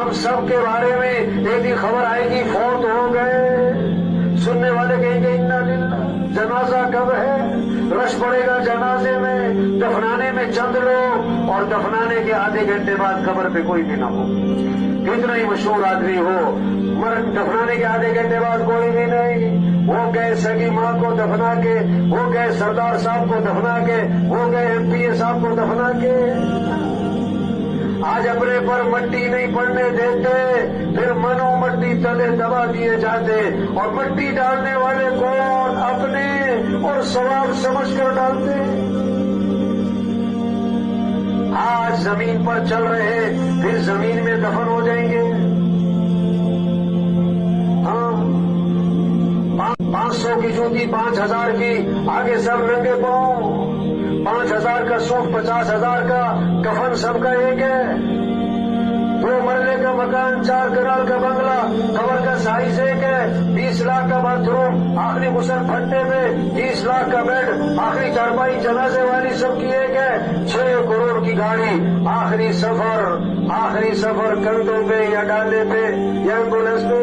हम सब के बारे में एक दिन खबर आएगी फौत हो गए, सुनने वाले कहेंगे इन्ना लिल्लाह। जनाजा कब है? रश पड़ेगा जनाजे में, दफनाने में चंद लोग और दफनाने के आधे घंटे बाद कब्र पे कोई भी ना हो, कितना ही मशहूर आदमी हो, मरण दफनाने के आधे घंटे बाद कोई भी नहीं। वो गए सगी माँ को दफना के, वो गए सरदार साहब को दफना के, वो गए एमपीए साहब को दफना के। आज अपने पर मट्टी नहीं पड़ने देते, फिर मनो मट्टी तले दबा दिए जाते और मट्टी डालने वाले को अपने और सवाब समझकर डालते। आज जमीन पर चल रहे, फिर जमीन में दफन हो जाएंगे। हाँ, 500 की जूती 5000 की, आगे सब नंगे पांव, 5000 का सूट 50,000 का, कफन सबका एक है। 2 मरले का मकान, 4 कनाल का बंगला, कबर का साइज एक है। 20 लाख का बाथरूम, आखिरी गुसल फट्टे में, 30 लाख का बेड, आखिरी चारपाई जनाजे वाली सबकी एक है। 6 करोड़ की गाड़ी, आखिरी सफर कंधों पे या डाले पे या एम्बुलेंस पे।